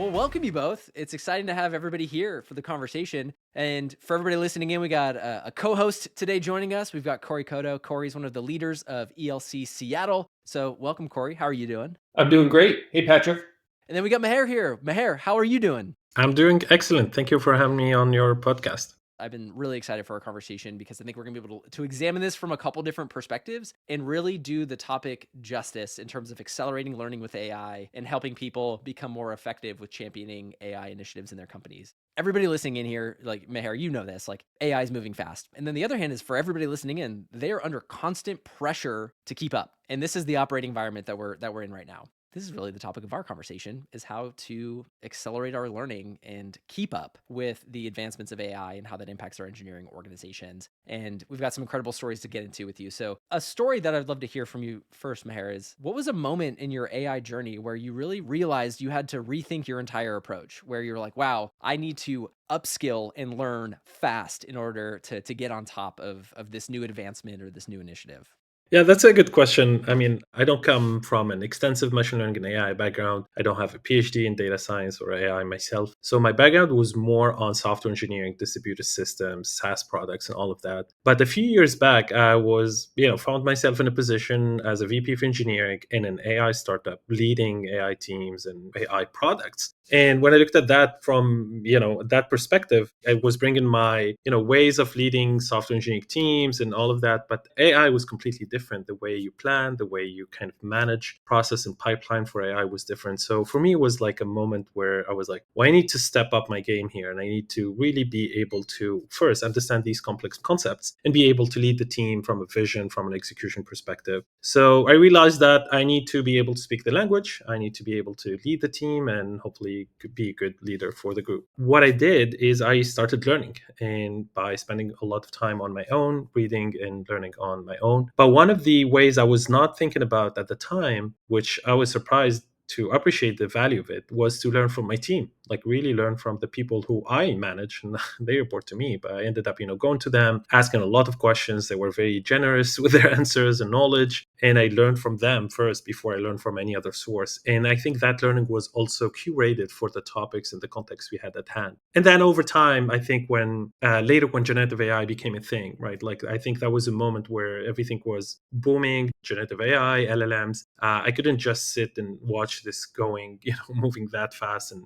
Well, welcome you both. It's exciting to have everybody here for the conversation. And for everybody listening in, we got a co-host today joining us. We've got Corey Cotto. Corey's one of the leaders of ELC Seattle. So welcome, Corey. How are you doing? I'm doing great. Hey, Patrick. And then we got Maher here. Maher, how are you doing? I'm doing excellent. Thank you for having me on your podcast. I've been really excited for our conversation because I think we're going to be able to examine this from a couple different perspectives and really do the topic justice in terms of accelerating learning with AI and helping people become more effective with championing AI initiatives in their companies. Everybody listening in here, like Maher, you know this, like AI is moving fast. And then the other hand is for everybody listening in, they are under constant pressure to keep up. And this is the operating environment that we're in right now. This is really the topic of our conversation, is how to accelerate our learning and keep up with the advancements of AI and how that impacts our engineering organizations. And we've got some incredible stories to get into with you. So a story that I'd love to hear from you first, Maher, is what was a moment in your AI journey where you really realized you had to rethink your entire approach, where you're like, wow, I need to upskill and learn fast in order to get on top of this new advancement or this new initiative? Yeah, that's a good question. I mean, I don't come from an extensive machine learning and AI background. I don't have a PhD in data science or AI myself. So my background was more on software engineering, distributed systems, SaaS products, and all of that. But a few years back, I was, found myself in a position as a VP of engineering in an AI startup, leading AI teams and AI products. And when I looked at that from, that perspective, I was bringing my, ways of leading software engineering teams and all of that. But AI was completely different. The way you plan, the way you kind of manage process and pipeline for AI was different. So for me, it was like a moment where I was like, well, I need to step up my game here. And I need to really be able to first understand these complex concepts and be able to lead the team from a vision, from an execution perspective. So I realized that I need to be able to speak the language. I need to be able to lead the team and hopefully be a good leader for the group. What I did is I started learning, and by spending a lot of time on my own, reading and learning on my own. But one of the ways I was not thinking about at the time, which I was surprised to appreciate the value of it, was to learn from my team, like really learn from the people who I manage, and they report to me. But I ended up, going to them, asking a lot of questions. They were very generous with their answers and knowledge, and I learned from them first before I learned from any other source. And I think that learning was also curated for the topics and the context we had at hand. And then over time, I think when later when generative AI became a thing, right? Like I think that was a moment where everything was booming, generative AI, LLMs. I couldn't just sit and watch this going, moving that fast and,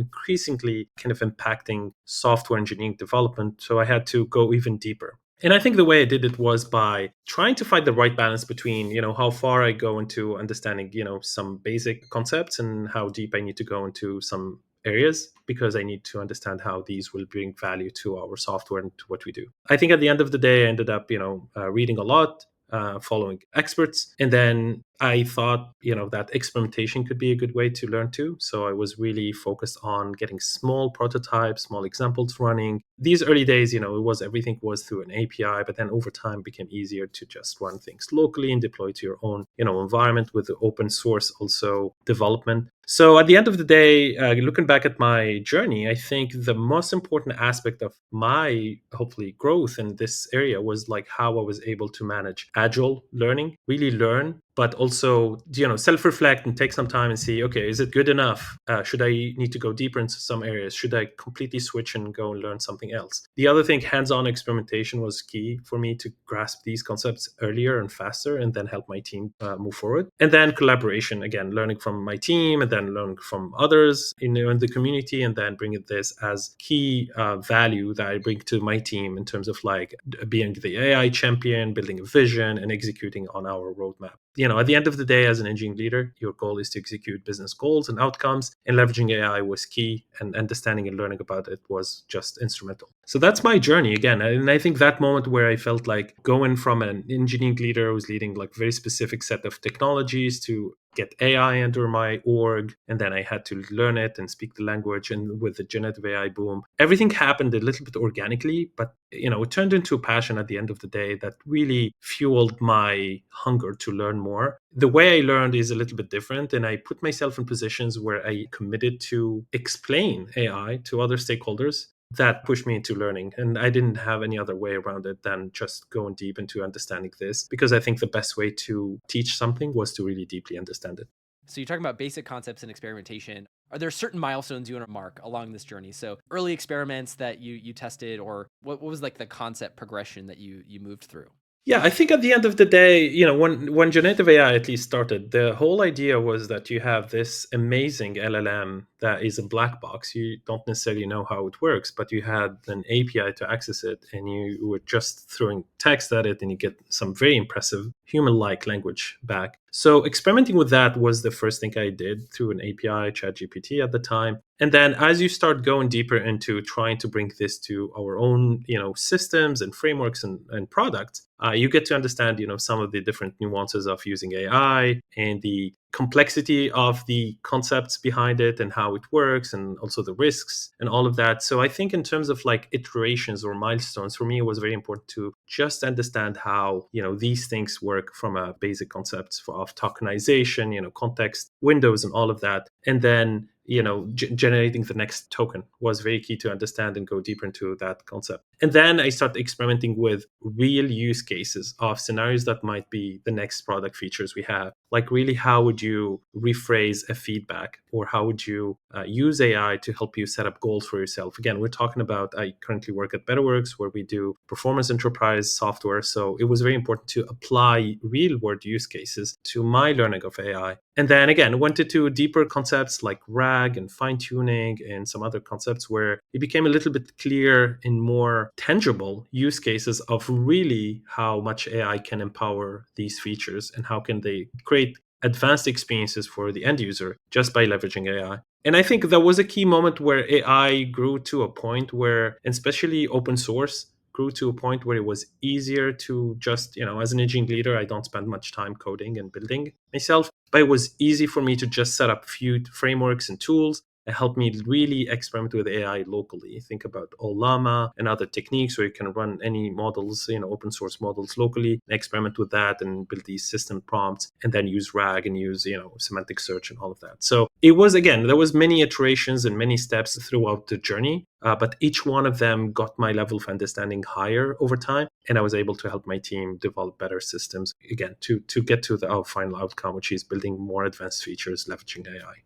increasingly kind of impacting software engineering development. So I had to go even deeper. And I think the way I did it was by trying to find the right balance between, how far I go into understanding, some basic concepts and how deep I need to go into some areas, because I need to understand how these will bring value to our software and to what we do. I think at the end of the day, I ended up, reading a lot, following experts. And then I thought, that experimentation could be a good way to learn too. So I was really focused on getting small prototypes, small examples running. These early days, everything was through an API, but then over time it became easier to just run things locally and deploy to your own, environment with the open source also development. So at the end of the day, looking back at my journey, I think the most important aspect of my hopefully growth in this area was like how I was able to manage agile learning, really learn, but also self-reflect and take some time and see, okay, is it good enough? Should I need to go deeper into some areas? Should I completely switch and go and learn something else? The other thing, hands-on experimentation was key for me to grasp these concepts earlier and faster, and then help my team move forward. And then collaboration, again, learning from my team and then learning from others in the community, and then bringing this as key value that I bring to my team in terms of like being the AI champion, building a vision, and executing on our roadmap. At the end of the day, as an engineering leader, your goal is to execute business goals and outcomes, and leveraging AI was key, and understanding and learning about it was just instrumental. So that's my journey again. And I think that moment where I felt like going from an engineering leader who was leading like very specific set of technologies to get AI under my org, and then I had to learn it and speak the language. And with the generative AI boom, everything happened a little bit organically, but it turned into a passion at the end of the day that really fueled my hunger to learn more. The way I learned is a little bit different, and I put myself in positions where I committed to explain AI to other stakeholders. That pushed me into learning, and I didn't have any other way around it than just going deep into understanding this, because I think the best way to teach something was to really deeply understand it. So you're talking about basic concepts and experimentation. Are there certain milestones you want to mark along this journey? So early experiments that you tested, or what was like the concept progression that you moved through? Yeah, I think at the end of the day, when generative AI at least started, the whole idea was that you have this amazing LLM that is a black box. You don't necessarily know how it works, but you had an API to access it, and you were just throwing text at it, and you get some very impressive human-like language back. So experimenting with that was the first thing I did through an API, ChatGPT at the time. And then as you start going deeper into trying to bring this to our own, systems and frameworks and products, you get to understand, some of the different nuances of using AI and the complexity of the concepts behind it and how it works, and also the risks and all of that. So I think in terms of like iterations or milestones, for me, it was very important to just understand how, these things work from a basic concepts of tokenization, context windows and all of that. And then generating the next token was very key to understand and go deeper into that concept. And then I started experimenting with real use cases of scenarios that might be the next product features we have. Like, really, how would you rephrase a feedback, or how would you use AI to help you set up goals for yourself? Again, we're talking about, I currently work at Betterworks, where we do performance enterprise software. So it was very important to apply real world use cases to my learning of AI. And then again, went into deeper concepts like RAG and fine tuning and some other concepts where it became a little bit clear in more tangible use cases of really how much AI can empower these features and how can they create advanced experiences for the end user just by leveraging AI. And I think that was a key moment where AI grew to a point where, especially open source, grew to a point where it was easier to just, as an engineering leader, I don't spend much time coding and building myself, but it was easy for me to just set up a few frameworks and tools that help me really experiment with AI locally. Think about Olama and other techniques where you can run any models, open source models locally, experiment with that and build these system prompts, and then use RAG and use, semantic search and all of that. So it was, again, there was many iterations and many steps throughout the journey. But each one of them got my level of understanding higher over time. And I was able to help my team develop better systems, again, to get to our final outcome, which is building more advanced features leveraging AI.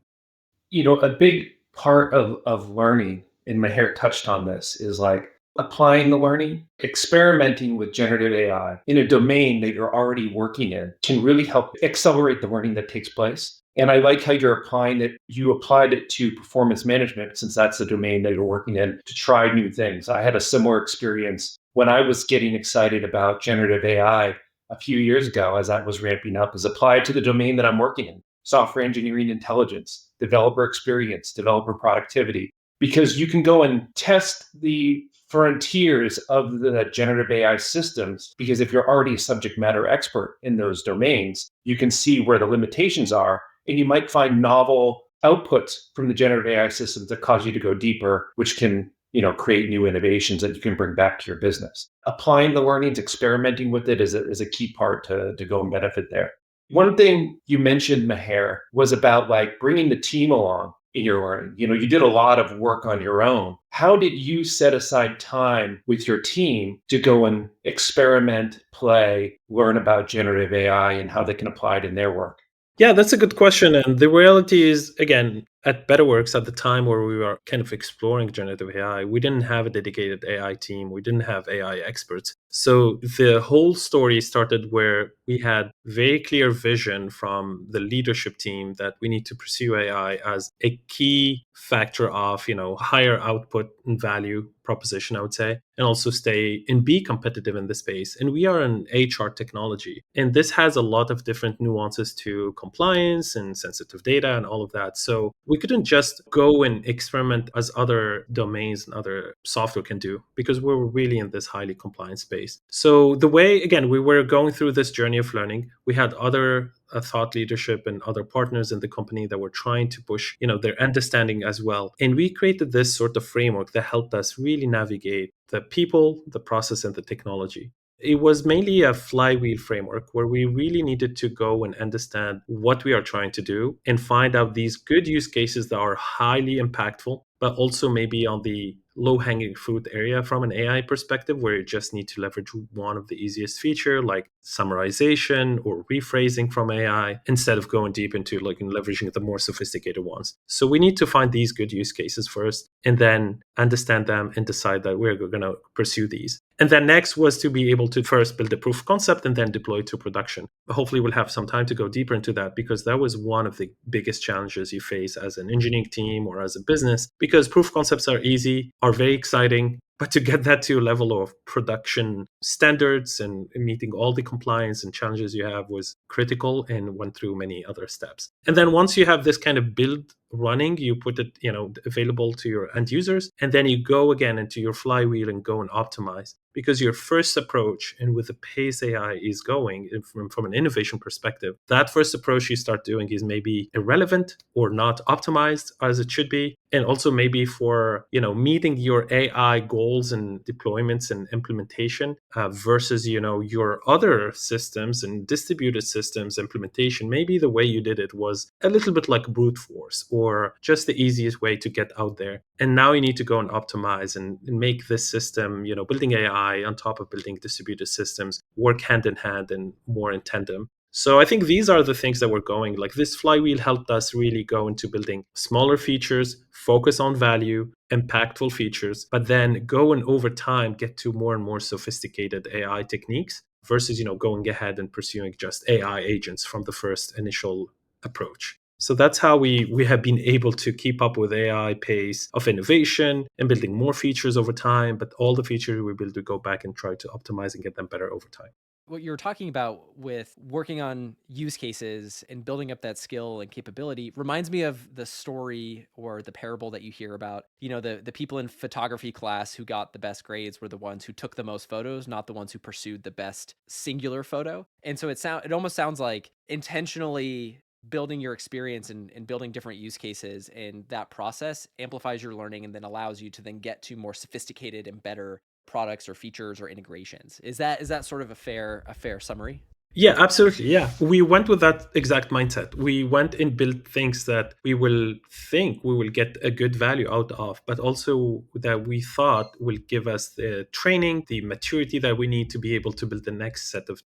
A big part of learning, and Maher touched on this, is like applying the learning, experimenting with generative AI in a domain that you're already working in can really help accelerate the learning that takes place. And I like how you're applying it. You applied it to performance management, since that's the domain that you're working in, to try new things. I had a similar experience when I was getting excited about generative AI a few years ago as I was ramping up, is applied to the domain that I'm working in: software engineering intelligence, developer experience, developer productivity, because you can go and test the frontiers of the generative AI systems. Because if you're already a subject matter expert in those domains, you can see where the limitations are, and you might find novel outputs from the generative AI systems that cause you to go deeper, which can create new innovations that you can bring back to your business. Applying the learnings, experimenting with it is a key part to go and benefit there. One thing you mentioned, Maher, was about like bringing the team along in your learning. You did a lot of work on your own. How did you set aside time with your team to go and experiment, play, learn about generative AI and how they can apply it in their work? Yeah, that's a good question. And the reality is, again, at Betterworks, at the time where we were kind of exploring generative AI, we didn't have a dedicated AI team. We didn't have AI experts. So the whole story started where we had very clear vision from the leadership team that we need to pursue AI as a key factor of, higher output and value proposition, I would say, and also stay and be competitive in the space. And we are an HR technology, and this has a lot of different nuances to compliance and sensitive data and all of that. So we couldn't just go and experiment as other domains and other software can do, because we're really in this highly compliant space. So the way, again, we were going through this journey of learning, we had other thought leadership and other partners in the company that were trying to push, their understanding as well. And we created this sort of framework that helped us really navigate the people, the process, and the technology. It was mainly a flywheel framework where we really needed to go and understand what we are trying to do and find out these good use cases that are highly impactful, but also maybe on the low-hanging fruit area from an AI perspective, where you just need to leverage one of the easiest feature like summarization or rephrasing from AI, instead of going deep into like leveraging the more sophisticated ones. So we need to find these good use cases first, and then understand them and decide that we're going to pursue these. And then next was to be able to first build a proof of concept and then deploy it to production. Hopefully we'll have some time to go deeper into that, because that was one of the biggest challenges you face as an engineering team or as a business, because proof of concepts are easy, are very exciting, but to get that to a level of production standards and meeting all the compliance and challenges you have was critical, and went through many other steps. And then once you have this kind of build running, you put it, available to your end users, and then you go again into your flywheel and go and optimize. Because your first approach, and with the pace AI is going from an innovation perspective, that first approach you start doing is maybe irrelevant or not optimized as it should be. And also maybe for, meeting your AI goals and deployments and implementation versus, your other systems and distributed systems implementation, maybe the way you did it was a little bit like brute force or just the easiest way to get out there. And now you need to go and optimize and make this system, building AI on top of building distributed systems, work hand in hand and more in tandem. So I think these are the things that we're going. Like this flywheel helped us really go into building smaller features, focus on value, impactful features, but then go and over time get to more and more sophisticated AI techniques versus, going ahead and pursuing just AI agents from the first initial approach. So that's how we have been able to keep up with AI pace of innovation and building more features over time. But all the features we build, we go back and try to optimize and get them better over time. What you're talking about with working on use cases and building up that skill and capability reminds me of the story or the parable that you hear about, the people in photography class who got the best grades were the ones who took the most photos, not the ones who pursued the best singular photo. And so it almost sounds like intentionally building your experience and building different use cases, and that process amplifies your learning and then allows you to then get to more sophisticated and better products or features or integrations. Is that sort of a fair summary? Yeah, absolutely. Yeah. We went with that exact mindset. We went and built things that we will think we will get a good value out of, but also that we thought will give us the training, the maturity that we need to be able to build the next set of,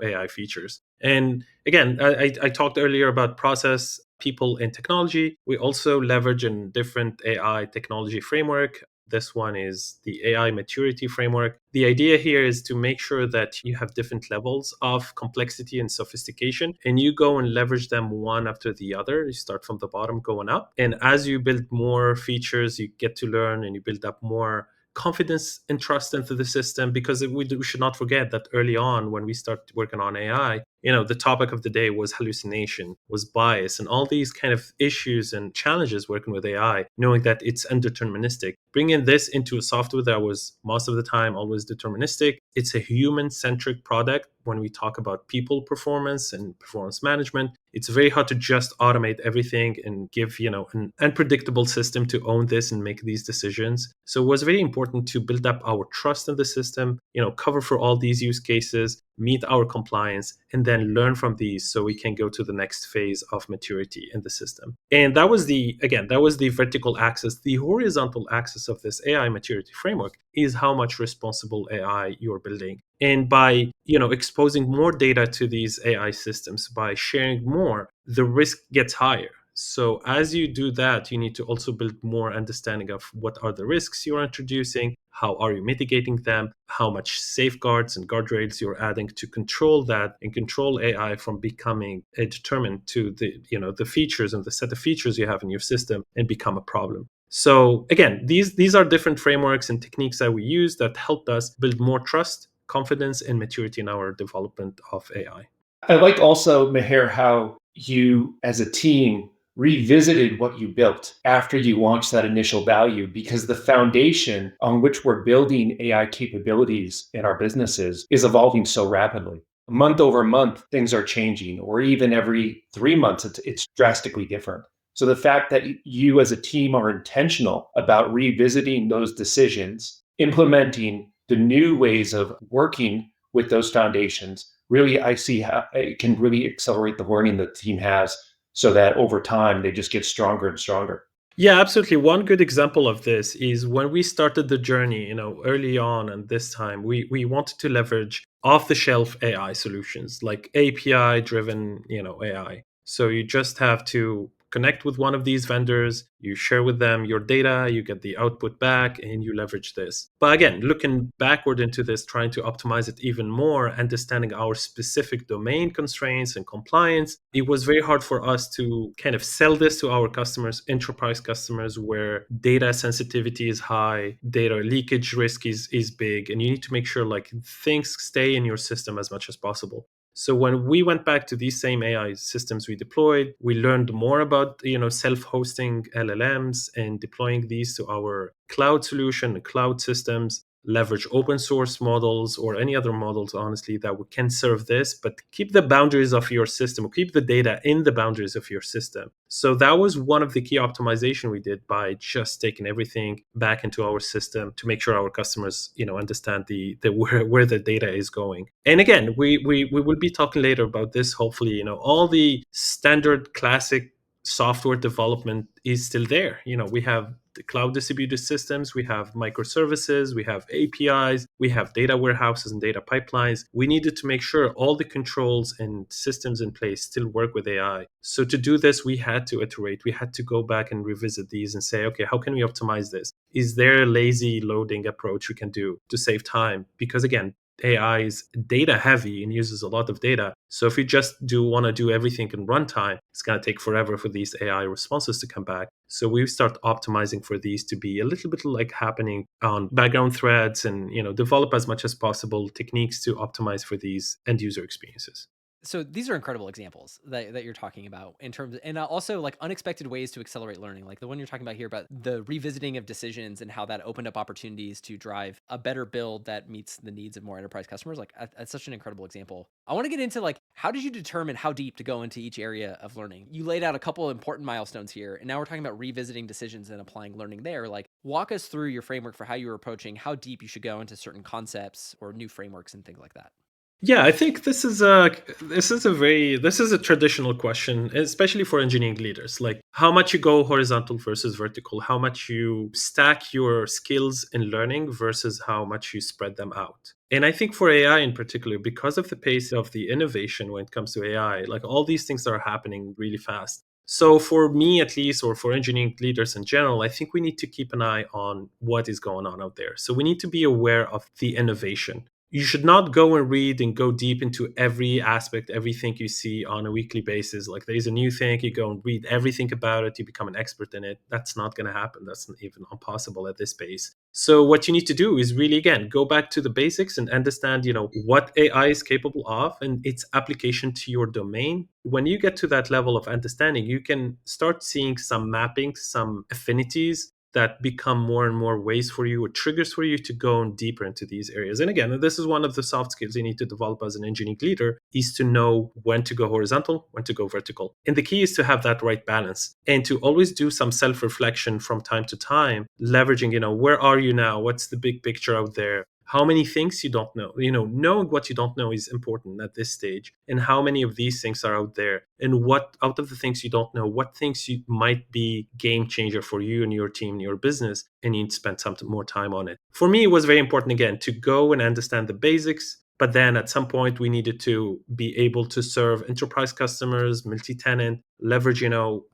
AI features. And again, I talked earlier about process, people, and technology. We also leverage a different AI technology framework. This one is the AI maturity framework. The idea here is to make sure that you have different levels of complexity and sophistication, and you go and leverage them one after the other. You start from the bottom going up. And as you build more features, you get to learn and you build up more confidence and trust into the system, because we should not forget that early on when we started working on AI, the topic of the day was hallucination, was bias, and all these kind of issues and challenges working with AI, knowing that it's undeterministic. Bringing this into a software that was most of the time always deterministic. It's a human-centric product. When we talk about people performance and performance management, it's very hard to just automate everything and give, an unpredictable system to own this and make these decisions. So it was very important to build up our trust in the system, cover for all these use cases, meet our compliance, and then learn from these so we can go to the next phase of maturity in the system. And that was the vertical axis. The horizontal axis of this AI maturity framework is how much responsible AI you're building. And by, exposing more data to these AI systems, by sharing more, the risk gets higher. So as you do that, you need to also build more understanding of what are the risks you're introducing, how are you mitigating them, how much safeguards and guardrails you're adding to control that and control AI from becoming determined to the features and the set of features you have in your system and become a problem. So again, these are different frameworks and techniques that we use that helped us build more trust, confidence, and maturity in our development of AI. I like also, Maher, how you as a team revisited what you built after you launched that initial value, because the foundation on which we're building AI capabilities in our businesses is evolving so rapidly. Month over month, things are changing, or even every 3 months, it's drastically different. So the fact that you as a team are intentional about revisiting those decisions, implementing the new ways of working with those foundations, really, I see how it can really accelerate the learning that the team has, so that over time they just get stronger and stronger. Yeah, absolutely. One good example of this is when we started the journey, early on and this time, we wanted to leverage off-the-shelf AI solutions like API driven, AI. So you just have to connect with one of these vendors, you share with them your data, you get the output back, and you leverage this. But again, looking backward into this, trying to optimize it even more, understanding our specific domain constraints and compliance, it was very hard for us to kind of sell this to our customers, enterprise customers, where data sensitivity is high, data leakage risk is big, and you need to make sure like things stay in your system as much as possible. So when we went back to these same AI systems we deployed, we learned more about self-hosting LLMs and deploying these to our cloud solution, cloud systems, leverage open source models or any other models, honestly, that can serve this, but keep the boundaries of your system, keep the data in the boundaries of your system. So that was one of the key optimization we did by just taking everything back into our system to make sure our customers, understand the where the data is going. And again, we will be talking later about this. Hopefully, all the standard classic software development is still there. We have the cloud distributed systems, we have microservices, we have APIs, we have data warehouses and data pipelines. We needed to make sure all the controls and systems in place still work with AI. So to do this, we had to iterate. We had to go back and revisit these and say, okay, how can we optimize this? Is there a lazy loading approach we can do to save time? Because again, AI is data heavy and uses a lot of data. So if you just want to do everything in runtime, it's going to take forever for these AI responses to come back. So we start optimizing for these to be a little bit like happening on background threads and develop as much as possible techniques to optimize for these end user experiences. So these are incredible examples that you're talking about in terms of, and also like unexpected ways to accelerate learning, like the one you're talking about here about the revisiting of decisions and how that opened up opportunities to drive a better build that meets the needs of more enterprise customers. Like that's such an incredible example. I want to get into like, how did you determine how deep to go into each area of learning? You laid out a couple of important milestones here, and now we're talking about revisiting decisions and applying learning there. Like walk us through your framework for how you were approaching how deep you should go into certain concepts or new frameworks and things like that. Yeah, I think this is a traditional question, especially for engineering leaders. Like how much you go horizontal versus vertical, how much you stack your skills in learning versus how much you spread them out. And I think for AI in particular, because of the pace of the innovation when it comes to AI, like all these things are happening really fast. So for me at least, or for engineering leaders in general, I think we need to keep an eye on what is going on out there. So we need to be aware of the innovation. You should not go and read and go deep into every aspect, everything you see on a weekly basis. Like there's a new thing, you go and read everything about it, you become an expert in it. That's not going to happen. That's not even impossible at this pace. So what you need to do is really, again, go back to the basics and understand, what AI is capable of and its application to your domain. When you get to that level of understanding, you can start seeing some mappings, some affinities that become more and more ways for you or triggers for you to go deeper into these areas. And again, this is one of the soft skills you need to develop as an engineering leader, is to know when to go horizontal, when to go vertical. And the key is to have that right balance and to always do some self-reflection from time to time, leveraging, where are you now? What's the big picture out there? How many things you don't know? Knowing what you don't know is important at this stage. And how many of these things are out there? And what out of the things you don't know, what things you might be game changer for you and your team and your business, and you need to spend some more time on it. For me, it was very important again to go and understand the basics. But then at some point, we needed to be able to serve enterprise customers, multi-tenant, leverage,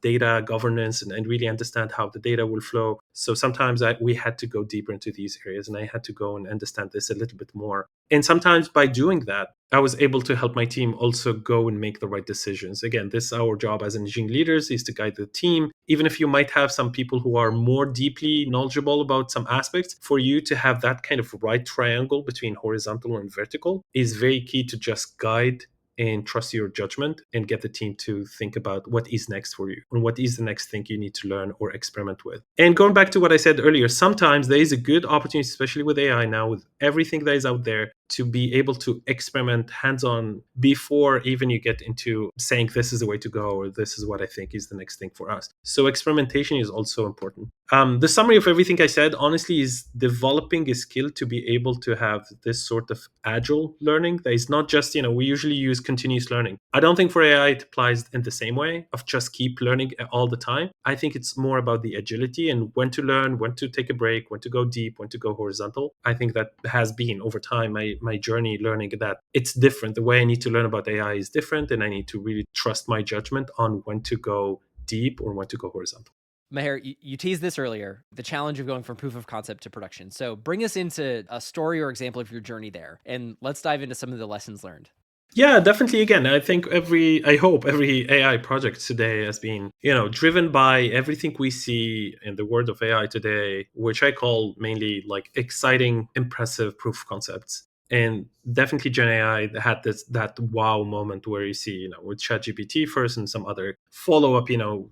data governance, and really understand how the data will flow. So sometimes we had to go deeper into these areas, and I had to go and understand this a little bit more. And sometimes by doing that, I was able to help my team also go and make the right decisions. Again, this is our job as engineering leaders, is to guide the team. Even if you might have some people who are more deeply knowledgeable about some aspects, for you to have that kind of right triangle between horizontal and vertical is very key to just guide and trust your judgment and get the team to think about what is next for you and what is the next thing you need to learn or experiment with. And going back to what I said earlier, sometimes there is a good opportunity, especially with AI now, with everything that is out there, to be able to experiment hands-on before even you get into saying this is the way to go or this is what I think is the next thing for us. So experimentation is also important. The summary of everything I said, honestly, is developing a skill to be able to have this sort of agile learning that is not just, we usually use continuous learning. I don't think for AI it applies in the same way of just keep learning all the time. I think it's more about the agility and when to learn, when to take a break, when to go deep, when to go horizontal. I think that has been over time my journey learning that it's different. The way I need to learn about AI is different, and I need to really trust my judgment on when to go deep or when to go horizontal. Maher, you teased this earlier, the challenge of going from proof of concept to production. So bring us into a story or example of your journey there, and let's dive into some of the lessons learned. Yeah, definitely. Again, I think I hope every AI project today has been, driven by everything we see in the world of AI today, which I call mainly like exciting, impressive proof of concepts. And definitely Gen AI had that wow moment where you see, with ChatGPT first and some other follow-up,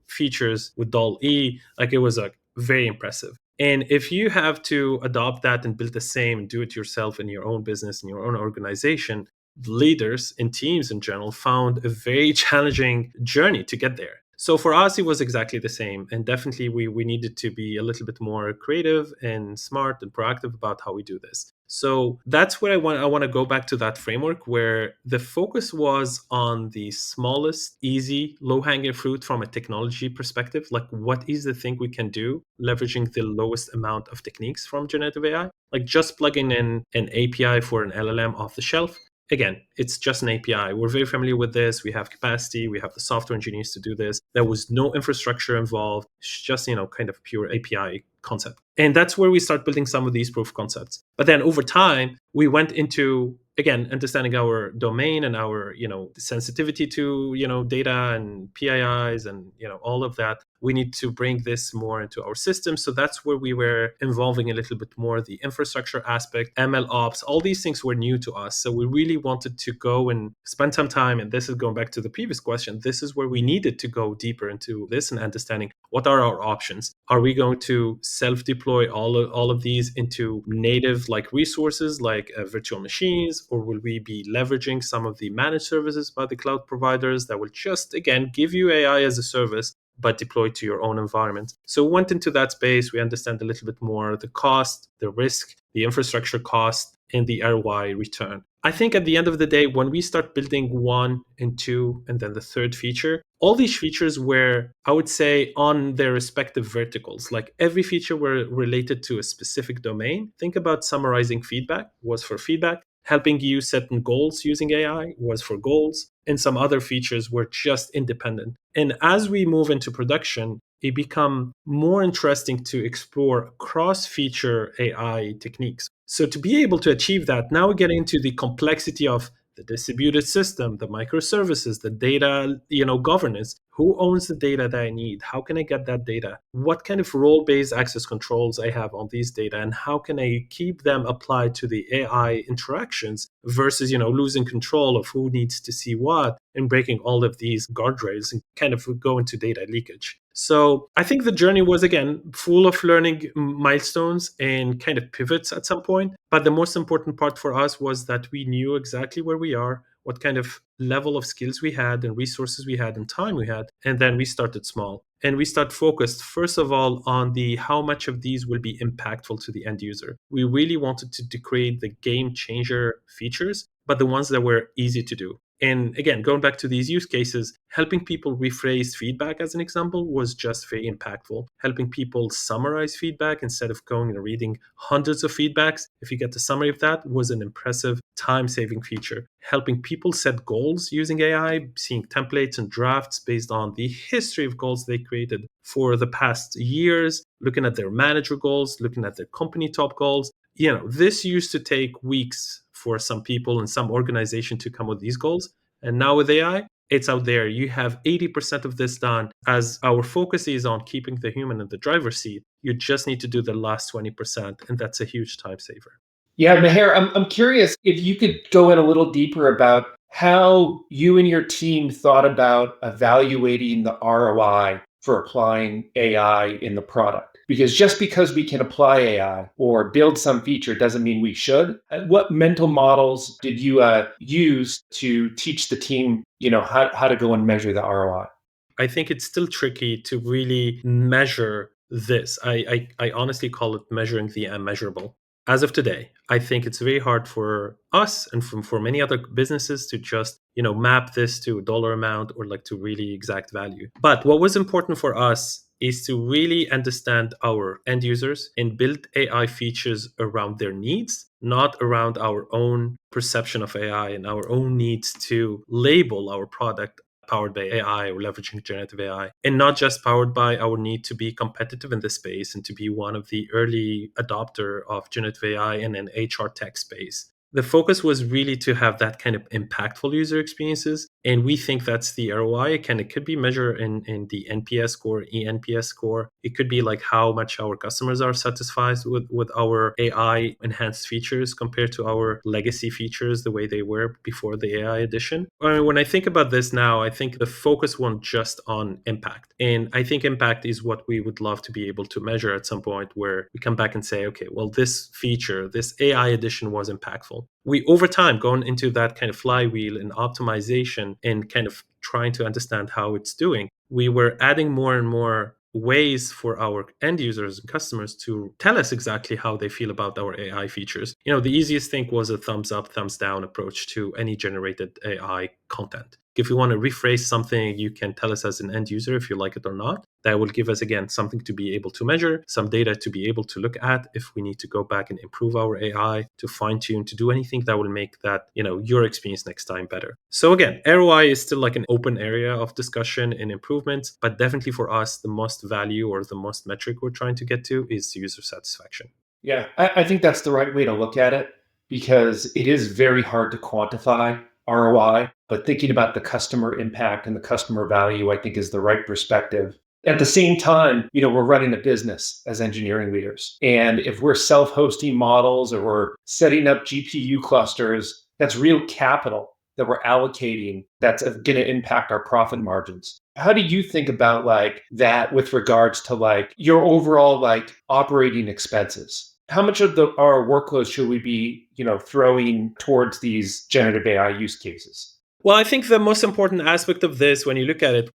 features with Doll E, like it was like very impressive. And if you have to adopt that and build the same, do it yourself in your own business, in your own organization, leaders and teams in general found a very challenging journey to get there. So for us, it was exactly the same. And definitely we needed to be a little bit more creative and smart and proactive about how we do this. So that's where I want to go back to that framework where the focus was on the smallest, easy, low-hanging fruit from a technology perspective. Like what is the thing we can do leveraging the lowest amount of techniques from generative AI? Like just plugging in an API for an LLM off the shelf. Again, it's just an API. We're very familiar with this. We have capacity. We have the software engineers to do this. There was no infrastructure involved. It's just, kind of pure API concept. And that's where we start building some of these proof of concepts. But then over time, we went into, again, understanding our domain and our, sensitivity to, data and PIIs and, all of that. We need to bring this more into our system. So that's where we were involving a little bit more the infrastructure aspect, ML ops, all these things were new to us. So we really wanted to go and spend some time. And this is going back to the previous question. This is where we needed to go deeper into this and understanding what are our options. Are we going to self-deploy all of these into native like resources like virtual machines, or will we be leveraging some of the managed services by the cloud providers that will just, again, give you AI as a service but deployed to your own environment? So we went into that space. We understand a little bit more the cost, the risk, the infrastructure cost, and the ROI return. I think at the end of the day, when we start building one and two, and then the third feature, all these features were, I would say, on their respective verticals. Like every feature were related to a specific domain. Think about summarizing feedback was for feedback. Helping you set goals using AI was for goals, and some other features were just independent. And as we move into production, it become more interesting to explore cross-feature AI techniques. So to be able to achieve that, now we get into the complexity of the distributed system, the microservices, the data, governance. Who owns the data that I need? How can I get that data? What kind of role-based access controls I have on these data, and how can I keep them applied to the AI interactions versus, losing control of who needs to see what and breaking all of these guardrails and kind of go into data leakage. So I think the journey was, again, full of learning milestones and kind of pivots at some point. But the most important part for us was that we knew exactly where we are, what kind of level of skills we had and resources we had and time we had. And then we started small. And we start focused, first of all, on the how much of these will be impactful to the end user. We really wanted to create the game changer features, but the ones that were easy to do. And again, going back to these use cases, helping people rephrase feedback as an example was just very impactful. Helping people summarize feedback instead of going and reading hundreds of feedbacks, if you get the summary of that, was an impressive time-saving feature. Helping people set goals using AI, seeing templates and drafts based on the history of goals they created for the past years, looking at their manager goals, looking at their company top goals. This used to take weeks for some people and some organization to come with these goals. And now with AI, it's out there. You have 80% of this done. As our focus is on keeping the human in the driver's seat, you just need to do the last 20%. And that's a huge time saver. Yeah, Maher, I'm curious if you could go in a little deeper about how you and your team thought about evaluating the ROI for applying AI in the product. Because just because we can apply AI or build some feature doesn't mean we should. What mental models did you use to teach the team, how to go and measure the ROI? I think it's still tricky to really measure this. I honestly call it measuring the unmeasurable. As of today, I think it's very hard for us and for many other businesses to just, map this to a dollar amount or like to really exact value. But what was important for us is to really understand our end users and build AI features around their needs, not around our own perception of AI and our own needs to label our product powered by AI or leveraging generative AI, and not just powered by our need to be competitive in this space and to be one of the early adopter of generative AI in an HR tech space. The focus was really to have that kind of impactful user experiences. And we think that's the ROI. It could be measured in the NPS score, eNPS score. It could be like how much our customers are satisfied with our AI enhanced features compared to our legacy features, the way they were before the AI addition. I mean, when I think about this now, I think the focus wasn't just on impact. And I think impact is what we would love to be able to measure at some point, where we come back and say, okay, well, this feature, this AI addition was impactful. We, over time, going into that kind of flywheel and optimization and kind of trying to understand how it's doing, we were adding more and more ways for our end users and customers to tell us exactly how they feel about our AI features. The easiest thing was a thumbs up, thumbs down approach to any generated AI content. If you want to rephrase something, you can tell us as an end user if you like it or not. That will give us, again, something to be able to measure, some data to be able to look at if we need to go back and improve our AI, to fine tune, to do anything that will make that, your experience next time better. So again, ROI is still like an open area of discussion and improvements, but definitely for us, the most value or the most metric we're trying to get to is user satisfaction. Yeah, I think that's the right way to look at it, because it is very hard to quantify ROI, but thinking about the customer impact and the customer value, I think, is the right perspective. At the same time, we're running a business as engineering leaders. And if we're self-hosting models or we're setting up GPU clusters, that's real capital that we're allocating that's going to impact our profit margins. How do you think about like that with regards to like your overall like operating expenses? How much of our workload should we be, throwing towards these generative AI use cases? Well, I think the most important aspect of this, when you look at it,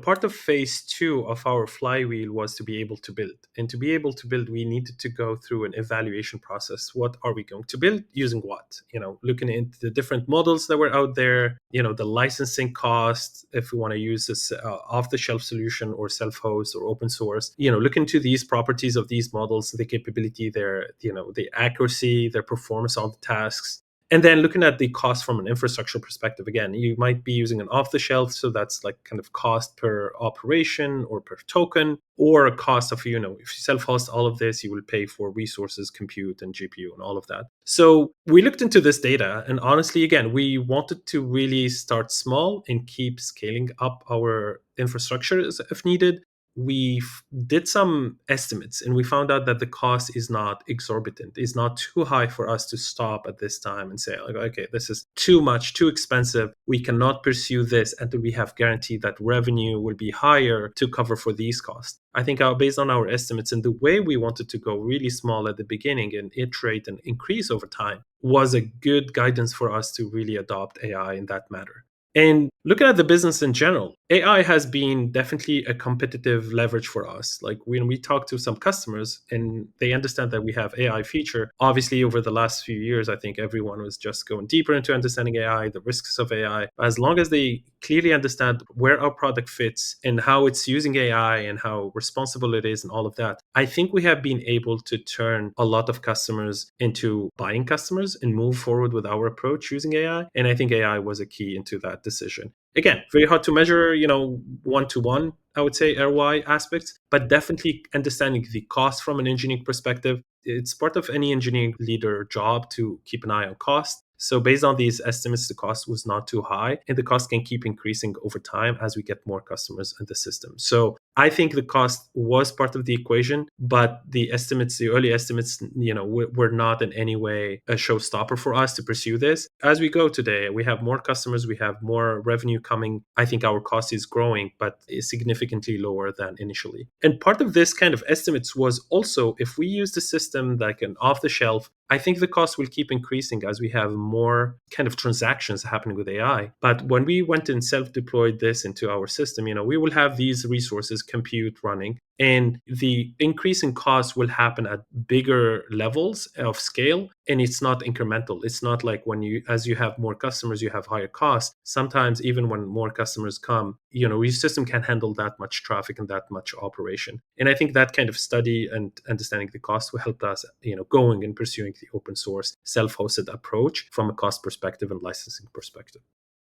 part of phase 2 of our flywheel was to be able to build. And to be able to build, we needed to go through an evaluation process. What are we going to build using what? Looking into the different models that were out there, the licensing cost, if we want to use this off-the-shelf solution or self-host or open source, look into these properties of these models, the capability, the accuracy, their performance on the tasks. And then looking at the cost from an infrastructure perspective, again, you might be using an off the shelf. So that's like kind of cost per operation or per token, or a cost of, if you self-host all of this, you will pay for resources, compute, and GPU and all of that. So we looked into this data. And honestly, again, we wanted to really start small and keep scaling up our infrastructure if needed. We did some estimates and we found out that the cost is not exorbitant. It's not too high for us to stop at this time and say, like, okay, this is too much, too expensive. We cannot pursue this until we have guaranteed that revenue will be higher to cover for these costs. I think based on our estimates and the way we wanted to go really small at the beginning and iterate and increase over time was a good guidance for us to really adopt AI in that matter. And looking at the business in general, AI has been definitely a competitive leverage for us. Like when we talk to some customers and they understand that we have AI feature, obviously over the last few years, I think everyone was just going deeper into understanding AI, the risks of AI. As long as they clearly understand where our product fits and how it's using AI and how responsible it is and all of that, I think we have been able to turn a lot of customers into buying customers and move forward with our approach using AI. And I think AI was a key into that decision. Again, very hard to measure, one-to-one, I would say, ROI aspects, but definitely understanding the cost from an engineering perspective. It's part of any engineering leader job to keep an eye on cost. So based on these estimates, the cost was not too high, and the cost can keep increasing over time as we get more customers in the system. So I think the cost was part of the equation, but the early estimates, were not in any way a showstopper for us to pursue this. As we go today, we have more customers, we have more revenue coming. I think our cost is growing, but is significantly lower than initially. And part of this kind of estimates was also, if we use the system like an off the shelf, I think the cost will keep increasing as we have more kind of transactions happening with AI. But when we went and self-deployed this into our system, we will have these resources, compute running. And the increase in cost will happen at bigger levels of scale, and it's not incremental. It's not like as you have more customers, you have higher costs. Sometimes even when more customers come, your system can't handle that much traffic and that much operation. And I think that kind of study and understanding the cost will help us, going and pursuing the open source self-hosted approach from a cost perspective and licensing perspective.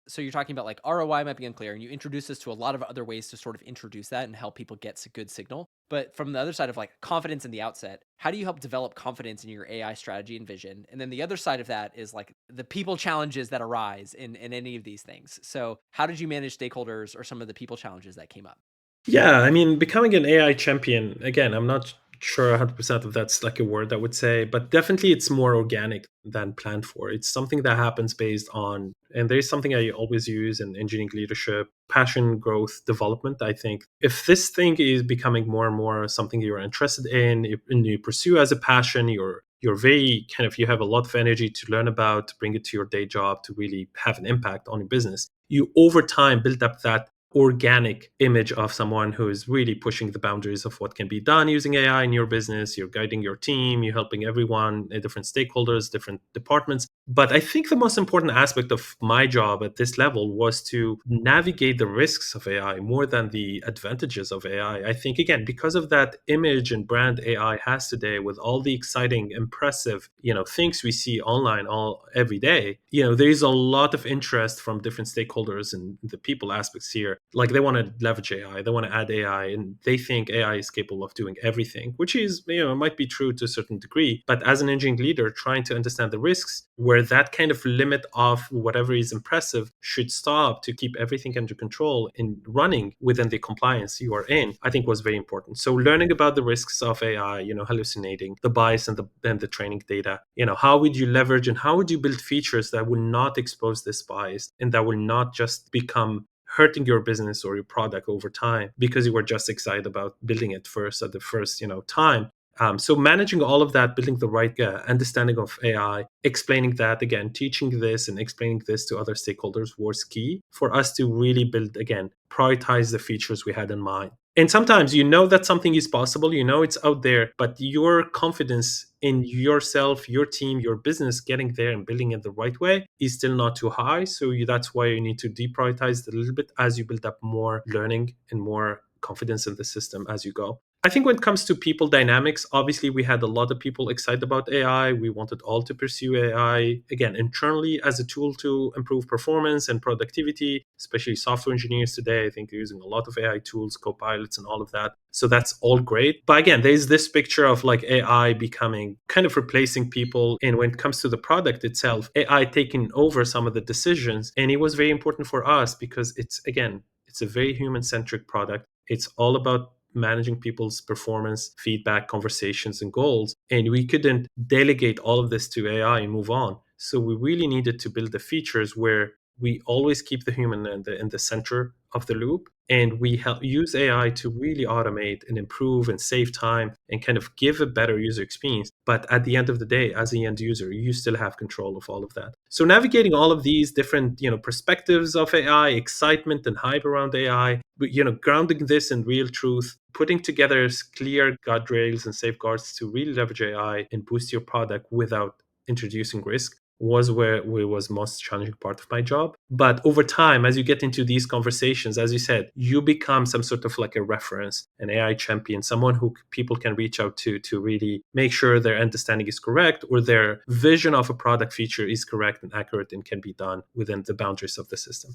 So you're talking about like ROI might be unclear, and you introduce us to a lot of other ways to sort of introduce that and help people get a good signal. But from the other side of like confidence in the outset, how do you help develop confidence in your AI strategy and vision? And then the other side of that is like the people challenges that arise in any of these things. So how did you manage stakeholders or some of the people challenges that came up? Yeah, I mean, becoming an AI champion, again, I'm not sure 100% if that's like a word I would say, but definitely it's more organic than planned for. It's something that happens based on, and there's something I always use in engineering leadership, passion, growth, development. I think if this thing is becoming more and more something you're interested in, and you pursue as a passion, you're very kind of, you have a lot of energy to learn about, to bring it to your day job, to really have an impact on your business. You over time build up that organic image of someone who is really pushing the boundaries of what can be done using AI in your business. You're guiding your team, you're helping everyone, different stakeholders, different departments. But I think the most important aspect of my job at this level was to navigate the risks of AI more than the advantages of AI. I think, again, because of that image and brand AI has today, with all the exciting, impressive, things we see online every day, there is a lot of interest from different stakeholders and the people aspects here. Like they want to leverage AI, they want to add AI, and they think AI is capable of doing everything, which is, might be true to a certain degree. But as an engineering leader, trying to understand the risks where that kind of limit of whatever is impressive should stop to keep everything under control and running within the compliance you are in, I think was very important. So learning about the risks of AI, hallucinating, the bias and the training data, how would you leverage and how would you build features that will not expose this bias and that will not just become hurting your business or your product over time because you were just excited about building it first at the first time. So managing all of that, building the right understanding of AI, explaining that, again, teaching this and explaining this to other stakeholders was key for us to really build, again, prioritize the features we had in mind. And sometimes that something is possible, it's out there, but your confidence in yourself, your team, your business getting there and building it the right way is still not too high. So that's why you need to deprioritize it a little bit as you build up more learning and more confidence in the system as you go. I think when it comes to people dynamics, obviously we had a lot of people excited about AI. We wanted all to pursue AI, again, internally as a tool to improve performance and productivity, especially software engineers today. I think they're using a lot of AI tools, copilots and all of that. So that's all great. But again, there's this picture of like AI becoming kind of replacing people. And when it comes to the product itself, AI taking over some of the decisions. And it was very important for us because it's a very human-centric product. It's all about managing people's performance, feedback, conversations, and goals. And we couldn't delegate all of this to AI and move on. So we really needed to build the features where we always keep the human in the center of the loop. And we use AI to really automate and improve and save time and kind of give a better user experience. But at the end of the day, as the end user, you still have control of all of that. So navigating all of these different, perspectives of AI, excitement and hype around AI, but, grounding this in real truth, putting together clear guardrails and safeguards to really leverage AI and boost your product without introducing risk was where it was most challenging part of my job. But over time, as you get into these conversations, as you said, you become some sort of like a reference, an AI champion, someone who people can reach out to really make sure their understanding is correct or their vision of a product feature is correct and accurate and can be done within the boundaries of the system.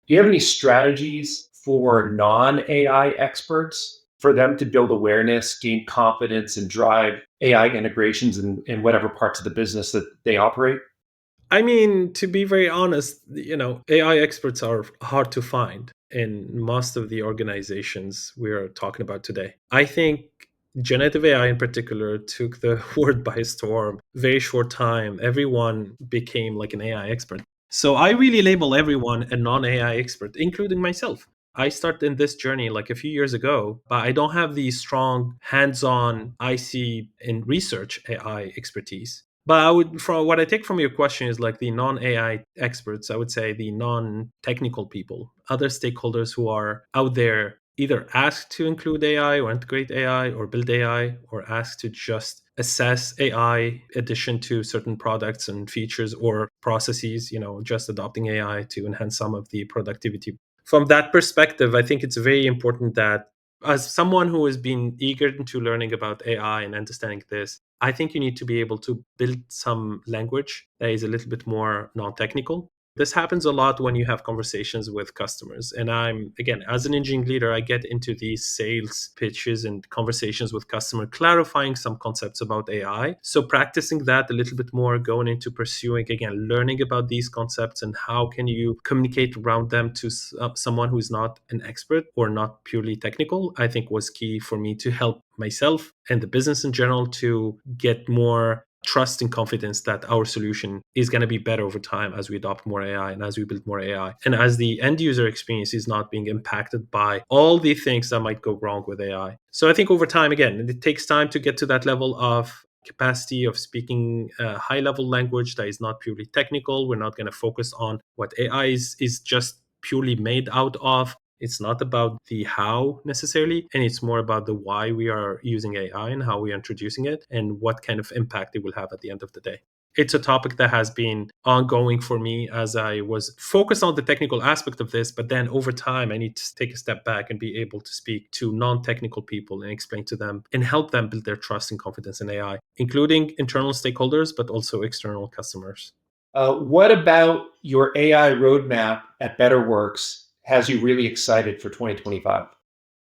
Do you have any strategies for non-AI experts for them to build awareness, gain confidence, and drive AI integrations in whatever parts of the business that they operate? I mean, to be very honest, AI experts are hard to find in most of the organizations we're talking about today. I think generative AI in particular took the world by storm. Very short time, everyone became like an AI expert. So I really label everyone a non-AI expert, including myself. I started in this journey like a few years ago, but I don't have the strong hands-on IC in research AI expertise. But from what I take from your question is like the non-AI experts, I would say the non-technical people, other stakeholders who are out there either asked to include AI or integrate AI or build AI, or asked to just assess AI addition to certain products and features or processes, just adopting AI to enhance some of the productivity. From that perspective, I think it's very important that as someone who has been eager into learning about AI and understanding this, I think you need to be able to build some language that is a little bit more non-technical. This happens a lot when you have conversations with customers. And I'm, again, as an engineering leader, I get into these sales pitches and conversations with customer, clarifying some concepts about AI. So practicing that a little bit more, going into pursuing, again, learning about these concepts and how can you communicate around them to someone who's not an expert or not purely technical, I think was key for me to help myself and the business in general to get more trust and confidence that our solution is going to be better over time as we adopt more AI and as we build more AI. And as the end user experience is not being impacted by all the things that might go wrong with AI. So I think over time, again, it takes time to get to that level of capacity of speaking a high level language that is not purely technical. We're not going to focus on what AI is just purely made out of. It's not about the how necessarily, and it's more about the why we are using AI and how we are introducing it and what kind of impact it will have at the end of the day. It's a topic that has been ongoing for me as I was focused on the technical aspect of this, but then over time, I need to take a step back and be able to speak to non-technical people and explain to them and help them build their trust and confidence in AI, including internal stakeholders, but also external customers. What about your AI roadmap at Betterworks has you really excited for 2025?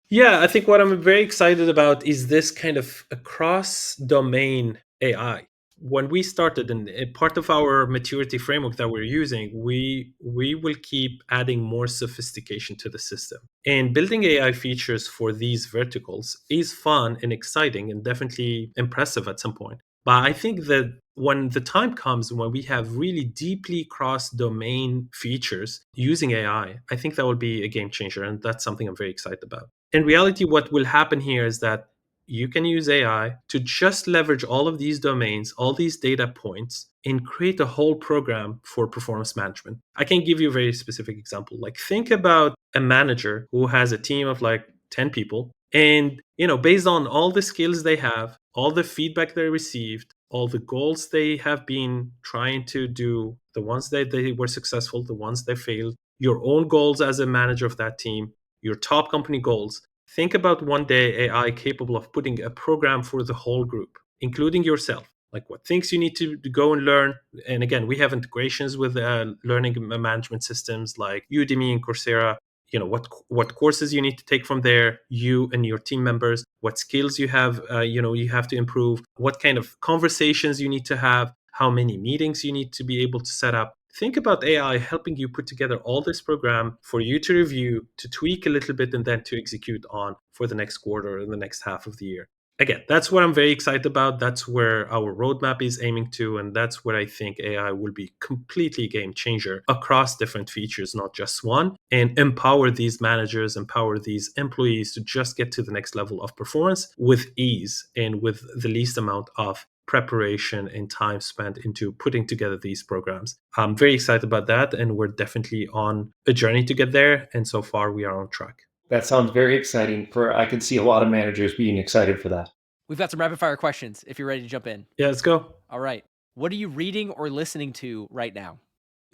Yeah, I think what I'm very excited about is this kind of across domain AI. When we started, and part of our maturity framework that we're using, we will keep adding more sophistication to the system. And building AI features for these verticals is fun and exciting and definitely impressive at some point. But I think that when the time comes when we have really deeply cross domain features using AI, I think that will be a game changer. And that's something I'm very excited about. In reality, what will happen here is that you can use AI to just leverage all of these domains, all these data points, and create a whole program for performance management. I can give you a very specific example. Like, think about a manager who has a team of like 10 people. And, based on all the skills they have, all the feedback they received, all the goals they have been trying to do, the ones that they were successful, the ones that failed, your own goals as a manager of that team, your top company goals. Think about one day AI capable of putting a program for the whole group, including yourself, like what things you need to go and learn. And again, we have integrations with learning management systems like Udemy and Coursera. What courses you need to take from there, you and your team members, what skills you have, you have to improve, what kind of conversations you need to have, how many meetings you need to be able to set up. Think about AI helping you put together all this program for you to review, to tweak a little bit, and then to execute on for the next quarter and the next half of the year. Again, that's what I'm very excited about. That's where our roadmap is aiming to. And that's where I think AI will be completely a game changer across different features, not just one, and empower these managers, empower these employees to just get to the next level of performance with ease and with the least amount of preparation and time spent into putting together these programs. I'm very excited about that. And we're definitely on a journey to get there. And so far, we are on track. That sounds very exciting. I can see a lot of managers being excited for that. We've got some rapid fire questions if you're ready to jump in. Yeah, let's go. All right. What are you reading or listening to right now?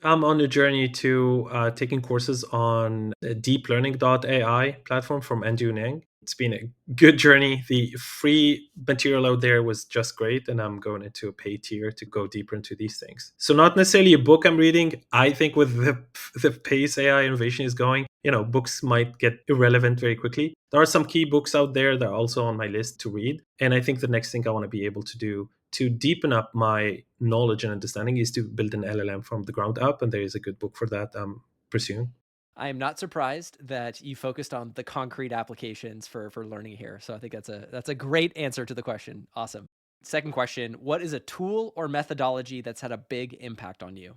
I'm on a journey to taking courses on the deeplearning.ai platform from Andrew Ng. It's been a good journey. The free material out there was just great, and I'm going into a paid tier to go deeper into these things. So not necessarily a book I'm reading. I think with the pace AI innovation is going, books might get irrelevant very quickly. There are some key books out there that are also on my list to read. And I think the next thing I want to be able to do to deepen up my knowledge and understanding is to build an LLM from the ground up. And there is a good book for that I'm pursuing. I am not surprised that you focused on the concrete applications for learning here. So I think that's a great answer to the question. Awesome. Second question, what is a tool or methodology that's had a big impact on you?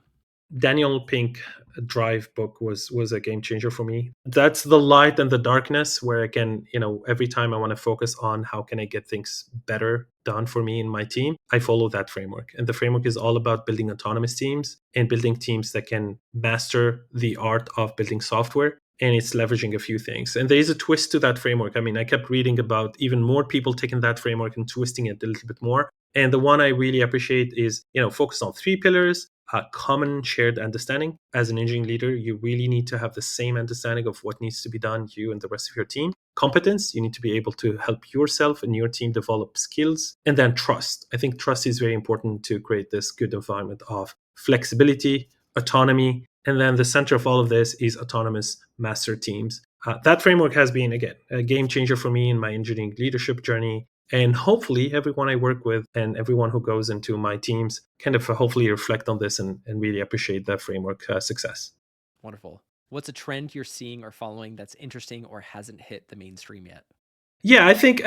Daniel Pink Drive book was a game changer for me. That's the light and the darkness where I can, every time I want to focus on how can I get things better done for me and my team, I follow that framework. And the framework is all about building autonomous teams and building teams that can master the art of building software and it's leveraging a few things. And there is a twist to that framework. I mean, I kept reading about even more people taking that framework and twisting it a little bit more. And the one I really appreciate is, focus on 3 pillars. A common shared understanding. As an engineering leader, you really need to have the same understanding of what needs to be done, you and the rest of your team. Competence, you need to be able to help yourself and your team develop skills. And then trust. I think trust is very important to create this good environment of flexibility, autonomy, and then the center of all of this is autonomous master teams. That framework has been, again, a game changer for me in my engineering leadership journey. And hopefully everyone I work with and everyone who goes into my teams kind of hopefully reflect on this and really appreciate that framework success. Wonderful. What's a trend you're seeing or following that's interesting or hasn't hit the mainstream yet? Yeah, I think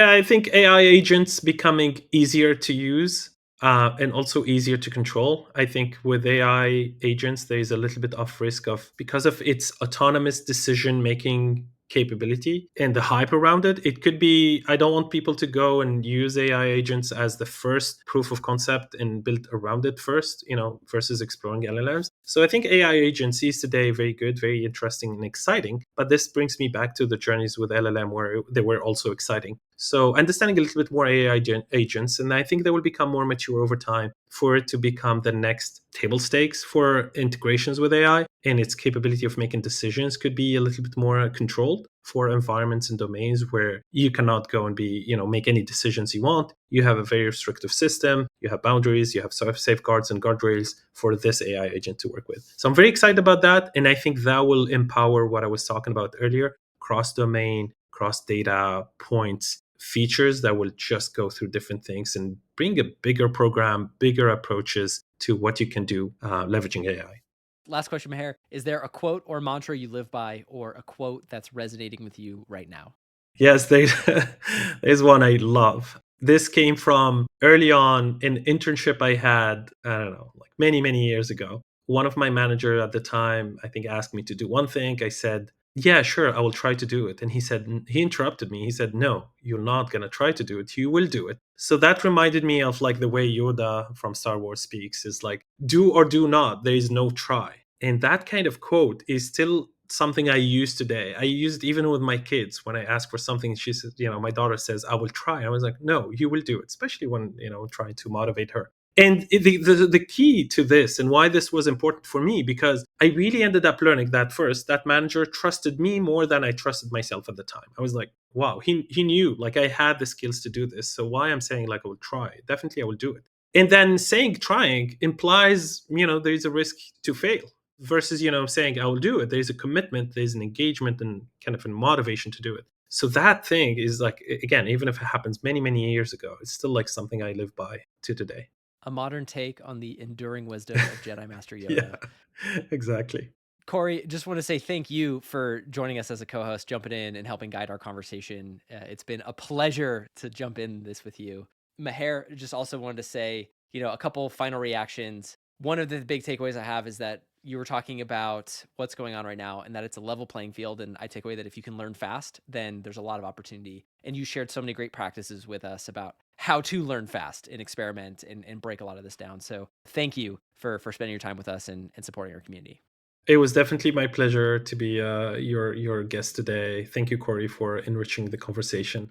AI agents becoming easier to use and also easier to control. I think with AI agents, there is a little bit of risk of, because of its autonomous decision making capability and the hype around it, it could be, I don't want people to go and use AI agents as the first proof of concept and build around it first, versus exploring LLMs. So I think AI agents is today very good, very interesting and exciting. But this brings me back to the journeys with LLM where they were also exciting. So understanding a little bit more AI agents, and I think they will become more mature over time for it to become the next table stakes for integrations with AI, and its capability of making decisions could be a little bit more controlled for environments and domains where you cannot go and make any decisions you want. You have a very restrictive system, you have boundaries, you have safeguards and guardrails for this AI agent to work with. So I'm very excited about that. And I think that will empower what I was talking about earlier, cross-domain, cross-data points, features that will just go through different things and bring a bigger program, bigger approaches to what you can do leveraging AI. Last question, Maher. Is there a quote or mantra you live by or a quote that's resonating with you right now? Yes, there's one I love. This came from early on an internship I had, I don't know, like many, many years ago. One of my manager at the time, I think, asked me to do one thing. I said, yeah, sure, I will try to do it. And he interrupted me. He said, no, you're not going to try to do it. You will do it. So that reminded me of like the way Yoda from Star Wars speaks is like, do or do not. There is no try. And that kind of quote is still something I use today. I use it even with my kids when I ask for something. She says, my daughter says, I will try. I was like, no, you will do it, especially when, trying to motivate her. And the key to this and why this was important for me, because I really ended up learning that first, that manager trusted me more than I trusted myself at the time. I was like, wow, he knew like I had the skills to do this. So why I'm saying like I will try, definitely I will do it. And then saying trying implies, there is a risk to fail versus, saying I will do it. There's a commitment, there's an engagement and kind of a motivation to do it. So that thing is like, again, even if it happens many, many years ago, it's still like something I live by to today. A modern take on the enduring wisdom of Jedi Master Yoda. Yeah, exactly. Corey, just want to say thank you for joining us as a co-host, jumping in and helping guide our conversation. It's been a pleasure to jump in this with you. Maher, just also wanted to say, a couple final reactions. One of the big takeaways I have is that you were talking about what's going on right now and that it's a level playing field. And I take away that if you can learn fast, then there's a lot of opportunity. And you shared so many great practices with us about how to learn fast and experiment and break a lot of this down. So thank you for spending your time with us and supporting our community. It was definitely my pleasure to be your guest today. Thank you, Corey, for enriching the conversation.